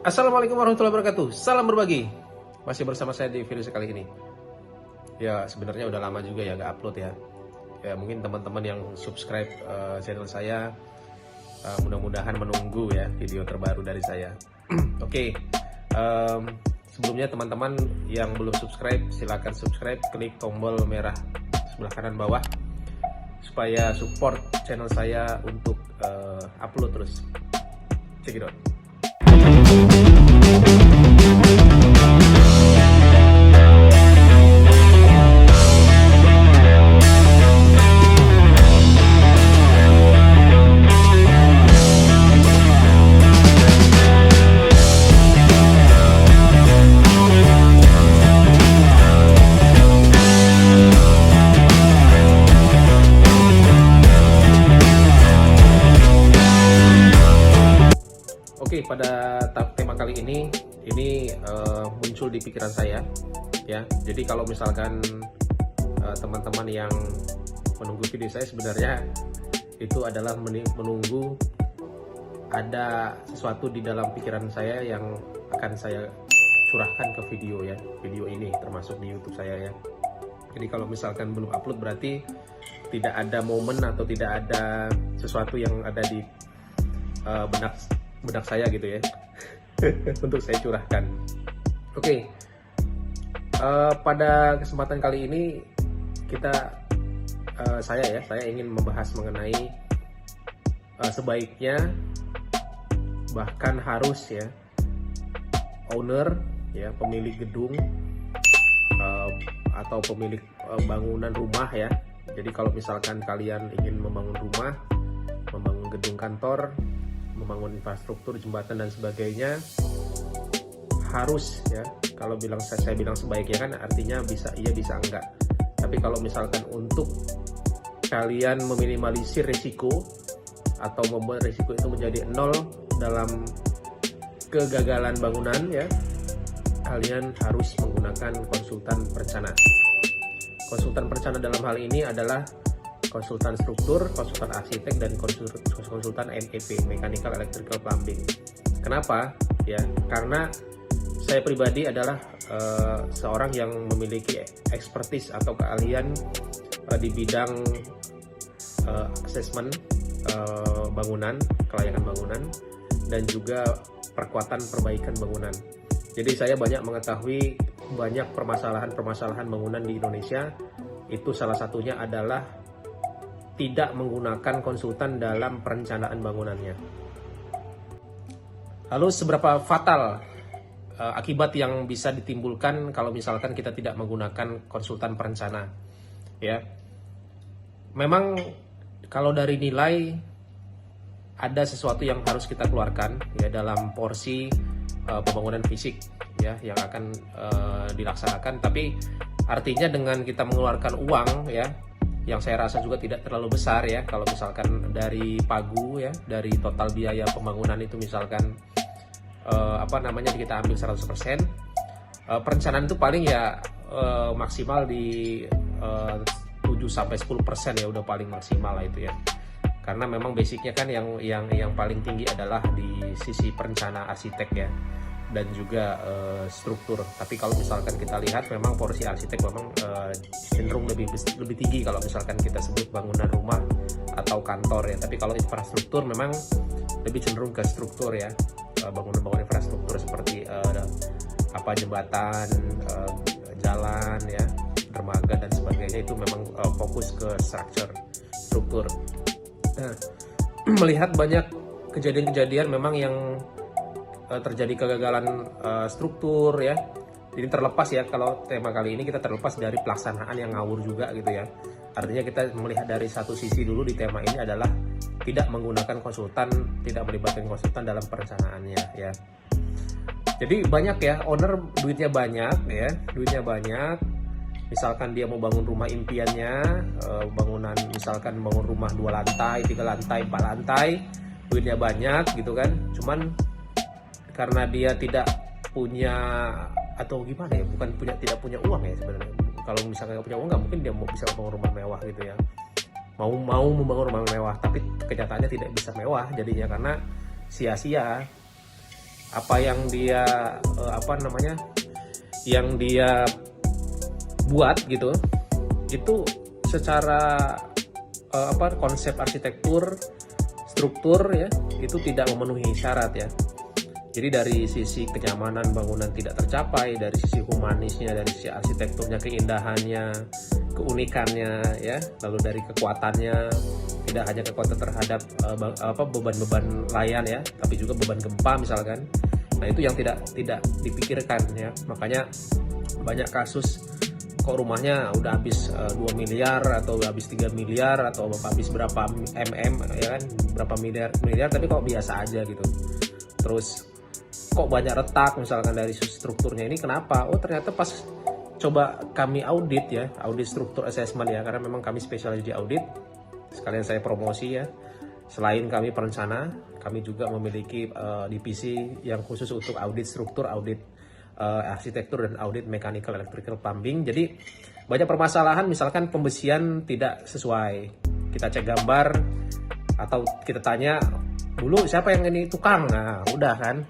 Assalamualaikum warahmatullahi wabarakatuh. Salam berbagi. Masih bersama saya di video sekali ini. Ya sebenarnya udah lama juga ya gak upload ya. Ya mungkin teman-teman yang subscribe channel saya mudah-mudahan menunggu ya video terbaru dari saya. Oke, sebelumnya teman-teman yang belum subscribe silahkan subscribe, klik tombol merah sebelah kanan bawah supaya support channel saya untuk upload terus. Check it out. Oke, pada tema kali ini muncul di pikiran saya ya. Jadi kalau misalkan teman-teman yang menunggu video saya sebenarnya itu adalah menunggu ada sesuatu di dalam pikiran saya yang akan saya curahkan ke video ya. Video ini termasuk di YouTube saya ya. Jadi kalau misalkan belum upload berarti tidak ada momen atau tidak ada sesuatu yang ada di benak saya gitu ya untuk saya curahkan. Oke, pada kesempatan kali ini saya ingin membahas mengenai sebaiknya bahkan harus ya owner ya, pemilik gedung atau pemilik bangunan rumah ya. Jadi kalau misalkan kalian ingin membangun rumah, membangun gedung kantor, membangun infrastruktur, jembatan dan sebagainya, harus ya. Kalau saya bilang sebaiknya kan artinya bisa iya bisa enggak. Tapi kalau misalkan untuk kalian meminimalisir risiko atau membuat risiko itu menjadi nol dalam kegagalan bangunan ya, kalian harus menggunakan konsultan perencana. Konsultan perencana dalam hal ini adalah konsultan struktur, konsultan arsitek, dan konsultan MEP, Mechanical Electrical Plumbing. Kenapa? Ya, karena saya pribadi adalah seorang yang memiliki expertise atau keahlian di bidang assessment bangunan, kelayakan bangunan, dan juga perkuatan perbaikan bangunan. Jadi saya banyak mengetahui banyak permasalahan bangunan di Indonesia. Itu salah satunya adalah tidak menggunakan konsultan dalam perencanaan bangunannya. Lalu seberapa fatal akibat yang bisa ditimbulkan kalau misalkan kita tidak menggunakan konsultan perencana? Ya, memang kalau dari nilai ada sesuatu yang harus kita keluarkan ya dalam porsi pembangunan fisik ya yang akan dilaksanakan. Tapi artinya dengan kita mengeluarkan uang ya, yang saya rasa juga tidak terlalu besar ya, kalau misalkan dari pagu ya, dari total biaya pembangunan itu misalkan kita ambil 100%, perencanaan itu paling ya maksimal di 7-10% ya, udah paling maksimal lah itu ya. Karena memang basicnya kan yang paling tinggi adalah di sisi perencana arsitek ya, dan juga struktur. Tapi kalau misalkan kita lihat memang porsi arsitek memang cenderung lebih tinggi kalau misalkan kita sebut bangunan rumah atau kantor ya. Tapi kalau infrastruktur memang lebih cenderung ke struktur ya, bangunan infrastruktur seperti jembatan, jalan ya, dermaga dan sebagainya, itu memang fokus ke struktur. Nah, melihat banyak kejadian-kejadian memang yang terjadi kegagalan struktur ya. Jadi terlepas ya, kalau tema kali ini kita terlepas dari pelaksanaan yang ngawur juga gitu ya. Artinya kita melihat dari satu sisi dulu di tema ini adalah tidak menggunakan konsultan, tidak melibatkan konsultan dalam perencanaannya ya. Jadi banyak ya, owner duitnya banyak ya, misalkan dia mau bangun rumah impiannya, misalkan bangun rumah 2 lantai, 3 lantai, 4 lantai, duitnya banyak gitu kan. Cuman karena dia tidak punya, atau gimana ya, tidak punya uang ya sebenarnya. Kalau misalkan nggak punya uang, nggak mungkin dia mau bisa bangun rumah mewah gitu ya. Mau membangun rumah mewah, tapi kenyataannya tidak bisa mewah jadinya karena sia-sia apa yang dia yang dia buat gitu, itu secara konsep arsitektur, struktur ya, itu tidak memenuhi syarat ya. Jadi dari sisi kenyamanan bangunan tidak tercapai, dari sisi humanisnya, dari sisi arsitekturnya, keindahannya, keunikannya ya, lalu dari kekuatannya, tidak hanya kekuatan terhadap beban-beban layan ya, tapi juga beban gempa misalkan. Nah, itu yang tidak dipikirkan ya. Makanya banyak kasus kok rumahnya udah habis 2 miliar atau habis 3 miliar atau habis berapa ya kan, berapa miliar tapi kok biasa aja gitu. Terus kok banyak retak misalkan dari strukturnya, ini kenapa? Oh, ternyata pas coba kami audit ya, audit struktur assessment ya, karena memang kami spesialis di audit. Sekalian saya promosi ya, selain kami perencana, kami juga memiliki divisi yang khusus untuk audit struktur, audit arsitektur, dan audit mechanical electrical plumbing. Jadi banyak permasalahan, misalkan pembesian tidak sesuai, kita cek gambar atau kita tanya dulu siapa yang ini tukang, nah udah kan,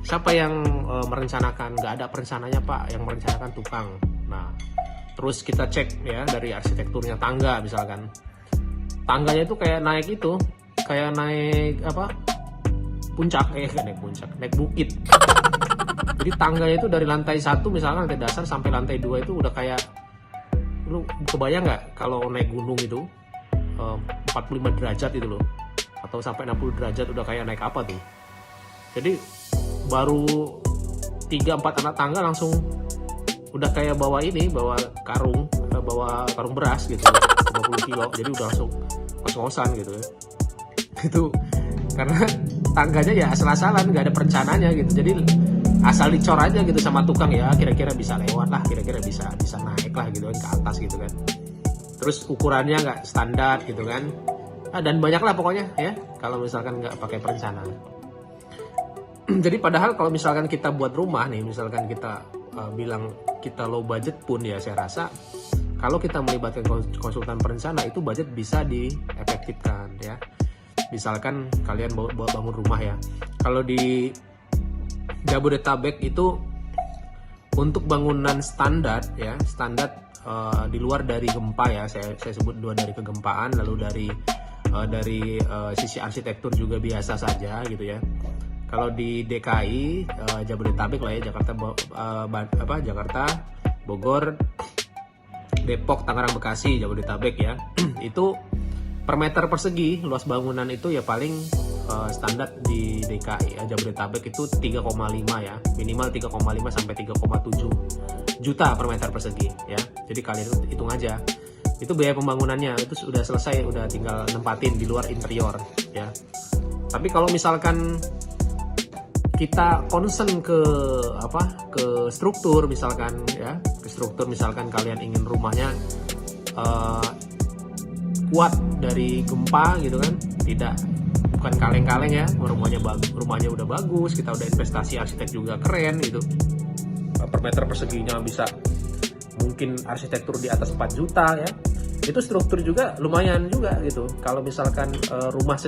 siapa yang merencanakan, nggak ada perencananya pak, yang merencanakan tukang. Nah terus kita cek ya dari arsitekturnya, tangga misalkan, tangganya itu kayak naik puncak, naik bukit. Jadi tangganya itu dari lantai 1 misalkan, lantai dasar sampai lantai 2 itu udah kayak, lu kebayang nggak kalau naik gunung itu 45 derajat itu loh, atau sampai 60 derajat, udah kayak naik apa tuh. Jadi baru 3-4 anak tangga langsung udah kayak bawa karung beras gitu, 50 kilo, jadi udah langsung kos-kosan gitu ya. Itu karena tangganya ya asal-asalan, nggak ada perencananya gitu, jadi asal dicor aja gitu sama tukang ya, kira-kira bisa lewat lah, kira-kira bisa naik lah gitu kan ke atas gitu kan. Terus ukurannya nggak standar gitu kan, dan banyak lah pokoknya ya kalau misalkan nggak pakai perencanaan. Jadi padahal kalau misalkan kita buat rumah nih, misalkan kita bilang kita low budget pun ya, saya rasa kalau kita melibatkan konsultan perencana itu budget bisa diefektifkan ya. Misalkan kalian bangun rumah ya, kalau di Jabodetabek itu untuk bangunan standar ya, di luar dari gempa ya, saya sebut luar dari kegempaan, lalu dari sisi arsitektur juga biasa saja gitu ya. Kalau di DKI, Jabodetabek lah ya, Jakarta, Bogor, Depok, Tangerang, Bekasi, Jabodetabek ya, itu per meter persegi luas bangunan itu ya paling standar di DKI Jabodetabek itu 3,5 ya, minimal 3,5 sampai 3,7 juta per meter persegi ya. Jadi kalian hitung aja, itu biaya pembangunannya itu sudah selesai, udah tinggal nempatin di luar interior ya. Tapi kalau misalkan kita concern ke struktur misalkan ya, misalkan kalian ingin rumahnya kuat dari gempa gitu kan, bukan kaleng-kaleng ya, rumahnya udah bagus, kita udah investasi arsitek juga keren gitu, per meter perseginya bisa mungkin arsitektur di atas 4 juta ya, itu struktur juga lumayan juga gitu. Kalau misalkan rumah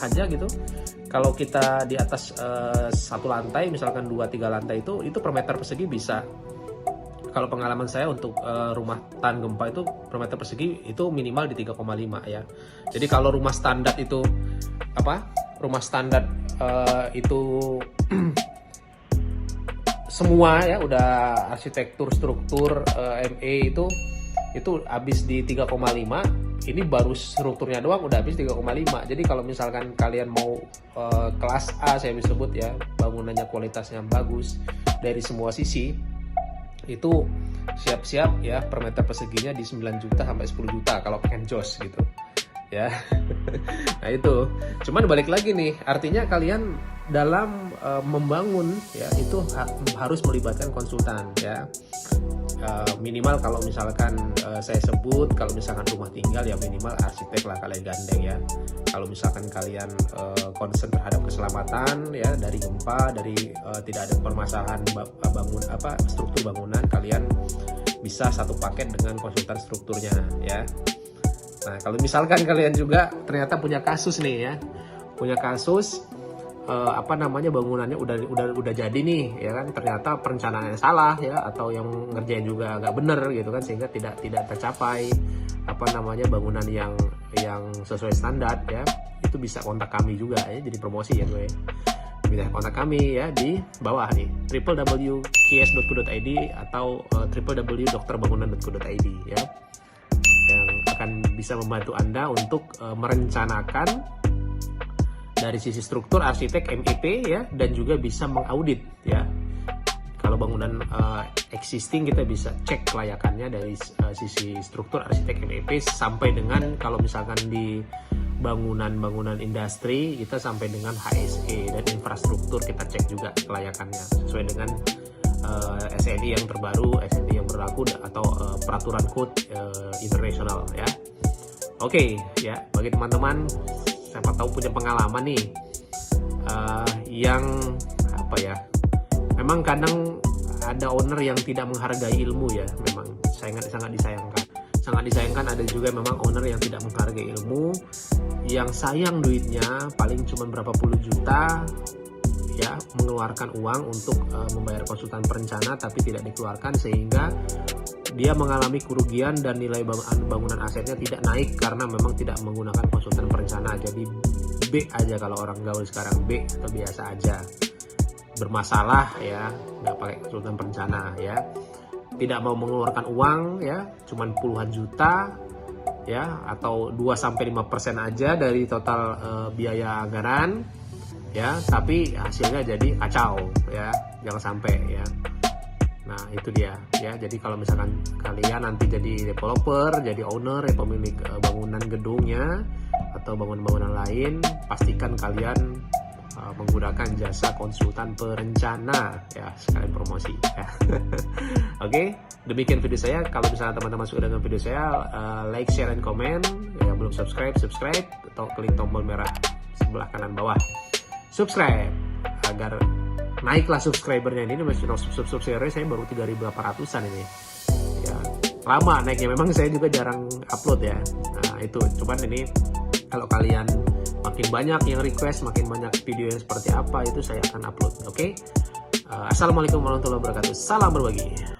aja gitu, kalau kita di atas 1 lantai misalkan 2-3 lantai itu per meter persegi bisa, kalau pengalaman saya untuk rumah tahan gempa itu per meter persegi itu minimal di 3,5 ya. Jadi kalau rumah standar itu itu semua ya udah arsitektur, struktur, ME itu habis di 3,5. Ini baru strukturnya doang udah habis 3,5. Jadi kalau misalkan kalian mau kelas A, saya bisa sebut ya, bangunannya kualitasnya bagus dari semua sisi, itu siap-siap ya per meter perseginya di 9 juta sampai 10 juta kalau pengen jos gitu ya. Nah itu cuman balik lagi nih, artinya kalian dalam membangun ya itu harus melibatkan konsultan ya. Minimal kalau misalkan saya sebut, kalau misalkan rumah tinggal ya minimal arsitek lah kalian gandeng ya. Kalau misalkan kalian concern terhadap keselamatan ya, dari gempa, dari tidak ada permasalahan struktur bangunan, kalian bisa satu paket dengan konsultan strukturnya ya. Nah kalau misalkan kalian juga ternyata punya kasus nih ya, bangunannya udah jadi nih ya kan, ternyata perencanaannya salah ya, atau yang ngerjain juga agak bener gitu kan, sehingga tidak tercapai bangunan yang sesuai standar ya, itu bisa kontak kami juga ya, jadi promosi ya gue. Bisa kontak kami ya di bawah nih, www.ks.co.id atau www.dokterbangunan.co.id ya, yang akan bisa membantu Anda untuk merencanakan dari sisi struktur, arsitek, MEP ya, dan juga bisa mengaudit ya. Kalau bangunan existing kita bisa cek kelayakannya dari sisi struktur, arsitek, MEP, sampai dengan kalau misalkan di bangunan industri kita sampai dengan HSE, dan infrastruktur kita cek juga kelayakannya sesuai dengan SNI yang terbaru, SNI yang berlaku, atau peraturan code internasional ya. Oke ya, bagi teman-teman siapa tahu punya pengalaman nih yang memang kadang ada owner yang tidak menghargai ilmu ya, memang sangat disayangkan. Ada juga memang owner yang tidak menghargai ilmu, yang sayang duitnya, paling cuma berapa puluh juta ya, mengeluarkan uang untuk membayar konsultan perencana tapi tidak dikeluarkan, sehingga dia mengalami kerugian dan nilai bangunan asetnya tidak naik karena memang tidak menggunakan konsultan perencana. Jadi B aja kalau orang gaul sekarang, B atau biasa aja, bermasalah ya, nggak pakai konsultan perencana ya, tidak mau mengeluarkan uang ya, cuman puluhan juta ya, atau 2-5% aja dari total biaya anggaran ya, tapi hasilnya jadi kacau ya, jangan sampai ya. Nah itu dia ya, jadi kalau misalkan kalian nanti jadi developer, jadi owner ya, pemilik bangunan gedungnya atau bangunan-bangunan lain, pastikan kalian menggunakan jasa konsultan perencana ya, sekalian promosi ya. Oke, demikian video saya. Kalau misalnya teman-teman suka dengan video saya, like, share, dan komen. Yang belum subscribe, atau klik tombol merah sebelah kanan bawah subscribe, agar naiklah subscribernya. Ini masih subscriber saya baru 3.800-an ini ya, lama naiknya. Memang saya juga jarang upload ya. Nah itu, cuman ini kalau kalian makin banyak yang request, makin banyak video yang seperti apa, itu saya akan upload. Oke? Assalamualaikum warahmatullahi wabarakatuh. Salam berbagi.